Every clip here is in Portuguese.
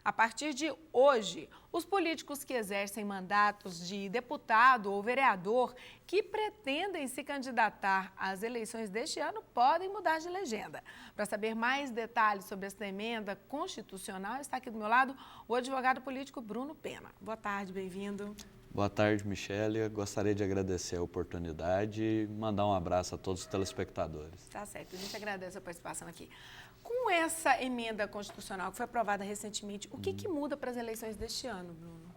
A partir de hoje, os políticos que exercem mandatos de deputado ou vereador que pretendem se candidatar às eleições deste ano podem mudar de legenda. Para saber mais detalhes sobre esta emenda constitucional, está aqui do meu lado o advogado político Bruno Pena. Boa tarde, bem-vindo. Boa tarde, Michele. Gostaria de agradecer a oportunidade e mandar um abraço a todos os telespectadores. Tá certo, a gente agradece a participação aqui. Com essa emenda constitucional que foi aprovada recentemente, o que muda para as eleições deste ano, Bruno?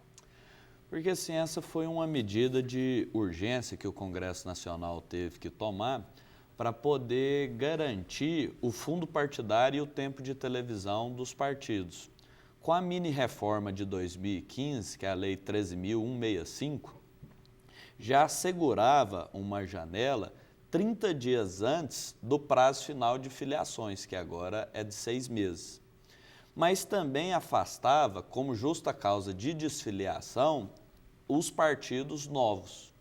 Porque, assim, essa foi uma medida de urgência que o Congresso Nacional teve que tomar para poder garantir o fundo partidário e o tempo de televisão dos partidos. Com a mini-reforma de 2015, que é a Lei 13.165, já assegurava uma janela 30 dias antes do prazo final de filiações, que agora é de 6 meses. Mas também afastava, como justa causa de desfiliação, os partidos novos.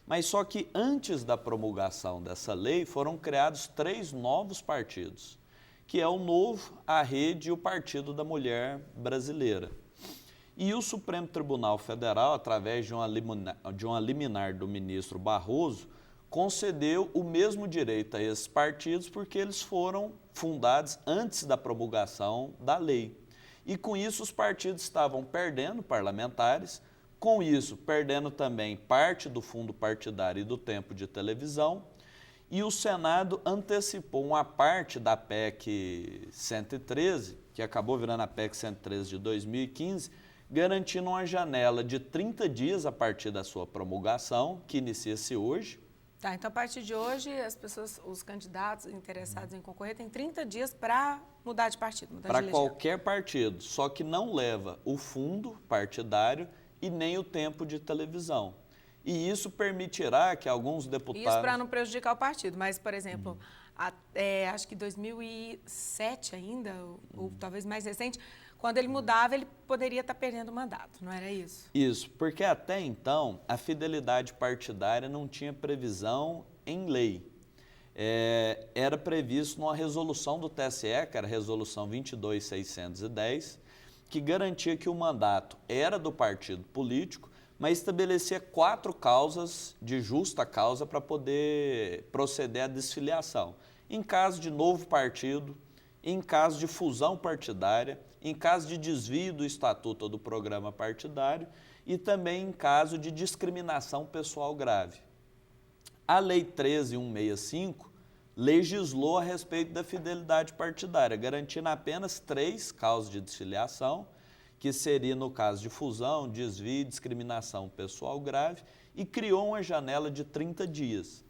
Mas só que antes da promulgação dessa lei foram criados 3 novos partidos, que é o Novo, a Rede e o Partido da Mulher Brasileira. E o Supremo Tribunal Federal, através de uma liminar do ministro Barroso, concedeu o mesmo direito a esses partidos porque eles foram fundados antes da promulgação da lei. E com isso os partidos estavam perdendo parlamentares, com isso perdendo também parte do fundo partidário e do tempo de televisão, e o Senado antecipou uma parte da PEC 113, que acabou virando a PEC 113 de 2015, garantindo uma janela de 30 dias a partir da sua promulgação, que inicia-se hoje. Tá, então a partir de hoje, os candidatos interessados em concorrer têm 30 dias para mudar de partido, mudar de legenda. Para qualquer partido, só que não leva o fundo partidário e nem o tempo de televisão. E isso permitirá que alguns deputados... Isso para não prejudicar o partido, mas, por exemplo, acho que 2007 ainda, ou talvez mais recente, quando ele mudava, ele poderia estar perdendo o mandato, não era isso? Isso, porque até então a fidelidade partidária não tinha previsão em lei. Era previsto numa resolução do TSE, que era a resolução 22.610, que garantia que o mandato era do partido político, mas estabelecia 4 causas de justa causa para poder proceder à desfiliação. Em caso de novo partido, em caso de fusão partidária, em caso de desvio do estatuto ou do programa partidário e também em caso de discriminação pessoal grave. A Lei 13.165 legislou a respeito da fidelidade partidária, garantindo apenas 3 causas de desfiliação, que seria no caso de fusão, desvio e discriminação pessoal grave, e criou uma janela de 30 dias.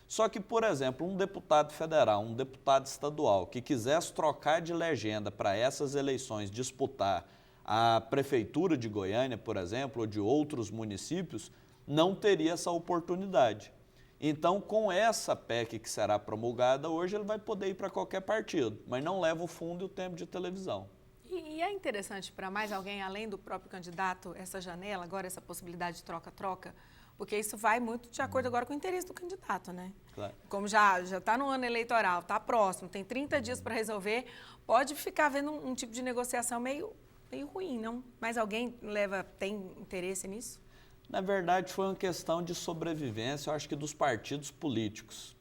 Só que, por exemplo, um deputado federal, um deputado estadual que quisesse trocar de legenda para essas eleições, disputar a prefeitura de Goiânia, por exemplo, ou de outros municípios, não teria essa oportunidade. Então, com essa PEC que será promulgada hoje, ele vai poder ir para qualquer partido, mas não leva o fundo e o tempo de televisão. E é interessante para mais alguém, além do próprio candidato, essa janela, agora essa possibilidade de troca-troca, porque isso vai muito de acordo agora com o interesse do candidato, né? Claro. Como já está no ano eleitoral, está próximo, tem 30 dias para resolver, pode ficar havendo um tipo de negociação meio ruim, não? Mas alguém tem interesse nisso? Na verdade, foi uma questão de sobrevivência, eu acho que dos partidos políticos.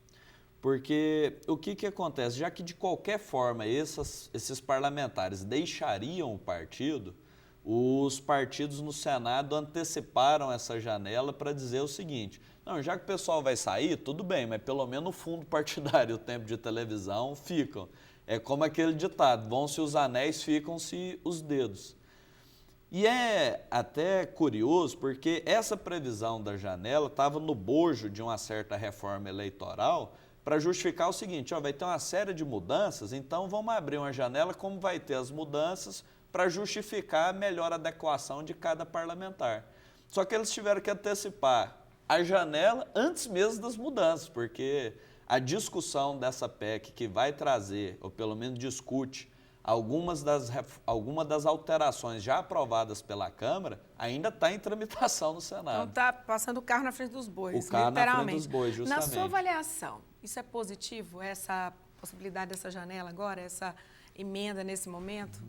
Porque o que acontece? Já que de qualquer forma esses parlamentares deixariam o partido, os partidos no Senado anteciparam essa janela para dizer o seguinte: não, já que o pessoal vai sair, tudo bem, mas pelo menos o fundo partidário e o tempo de televisão ficam. É como aquele ditado: vão-se os anéis, ficam-se os dedos. E é até curioso porque essa previsão da janela estava no bojo de uma certa reforma eleitoral para justificar o seguinte: vai ter uma série de mudanças, então vamos abrir uma janela como vai ter as mudanças para justificar a melhor adequação de cada parlamentar. Só que eles tiveram que antecipar a janela antes mesmo das mudanças, porque a discussão dessa PEC que vai trazer, ou pelo menos discute, algumas das alterações já aprovadas pela Câmara, ainda está em tramitação no Senado. Então está passando o carro na frente dos bois, o carro literalmente. Na frente dos bois, justamente. Na sua avaliação, isso é positivo, essa possibilidade dessa janela agora, essa emenda nesse momento?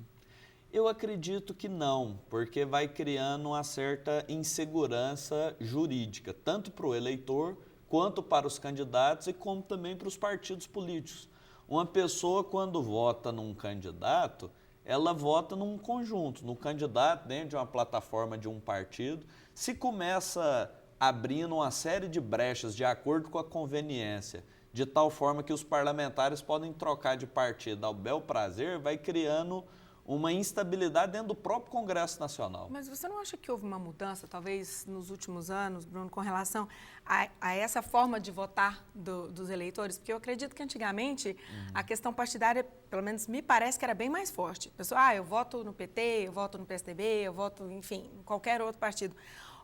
Eu acredito que não, porque vai criando uma certa insegurança jurídica, tanto para o eleitor, quanto para os candidatos e como também para os partidos políticos. Uma pessoa, quando vota num candidato, ela vota num conjunto, no candidato dentro de uma plataforma de um partido. Se começa abrindo uma série de brechas de acordo com a conveniência, de tal forma que os parlamentares podem trocar de partido ao bel prazer, vai criando uma instabilidade dentro do próprio Congresso Nacional. Mas você não acha que houve uma mudança, talvez nos últimos anos, Bruno, com relação a essa forma de votar dos eleitores? Porque eu acredito que antigamente a questão partidária, pelo menos me parece que era bem mais forte. A pessoa, eu voto no PT, eu voto no PSDB, eu voto, enfim, em qualquer outro partido.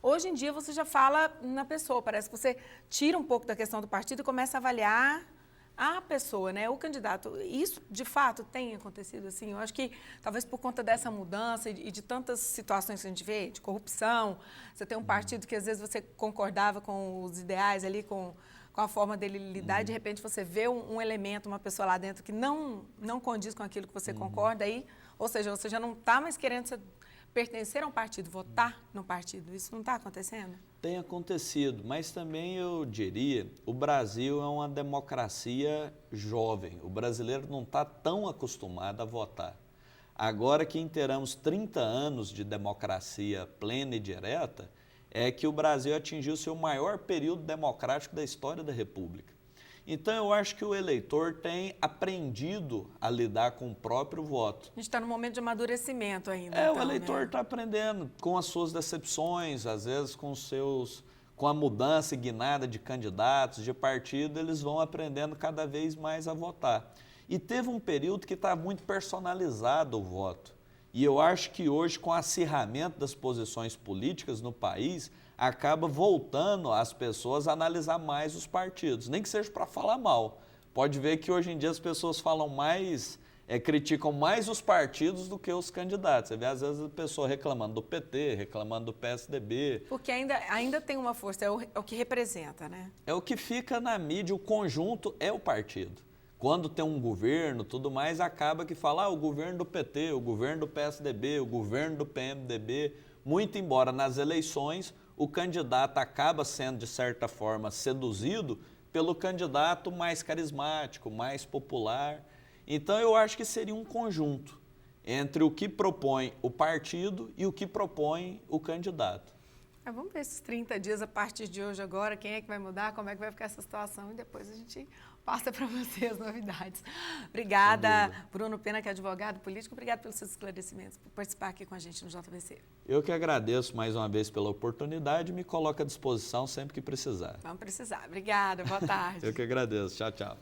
Hoje em dia você já fala na pessoa, parece que você tira um pouco da questão do partido e começa a avaliar a pessoa, né, o candidato. Isso, de fato, tem acontecido assim? Eu acho que, talvez por conta dessa mudança e de tantas situações que a gente vê, de corrupção, você tem um partido que, às vezes, você concordava com os ideais ali, com a forma dele lidar, e, de repente, você vê um elemento, uma pessoa lá dentro que não condiz com aquilo que você concorda, aí, ou seja, você já não está mais querendo pertencer a um partido, votar no partido. Isso não está acontecendo? Tem acontecido, mas também eu diria, o Brasil é uma democracia jovem. O brasileiro não está tão acostumado a votar. Agora que inteiramos 30 anos de democracia plena e direta, é que o Brasil atingiu o seu maior período democrático da história da República. Então, eu acho que o eleitor tem aprendido a lidar com o próprio voto. A gente está num momento de amadurecimento ainda. Então, o eleitor está aprendendo com as suas decepções, às vezes com a mudança guinada de candidatos, de partido, eles vão aprendendo cada vez mais a votar. E teve um período que está muito personalizado o voto. E eu acho que hoje, com o acirramento das posições políticas no país, acaba voltando as pessoas a analisar mais os partidos, nem que seja para falar mal. Pode ver que hoje em dia as pessoas falam mais, criticam mais os partidos do que os candidatos. Você vê, às vezes, a pessoa reclamando do PT, reclamando do PSDB. Porque ainda tem uma força, é o que representa, né? É o que fica na mídia, o conjunto é o partido. Quando tem um governo, tudo mais, acaba que fala, o governo do PT, o governo do PSDB, o governo do PMDB, muito embora nas eleições o candidato acaba sendo, de certa forma, seduzido pelo candidato mais carismático, mais popular. Então, eu acho que seria um conjunto entre o que propõe o partido e o que propõe o candidato. Vamos ver esses 30 dias a partir de hoje agora, quem é que vai mudar, como é que vai ficar essa situação e depois a gente passa para você as novidades. Obrigada, Bruno Pena, que é advogado político, obrigado pelos seus esclarecimentos, por participar aqui com a gente no JBC. Eu que agradeço mais uma vez pela oportunidade e me coloco à disposição sempre que precisar. Vamos precisar. Obrigada, boa tarde. Eu que agradeço. Tchau, tchau.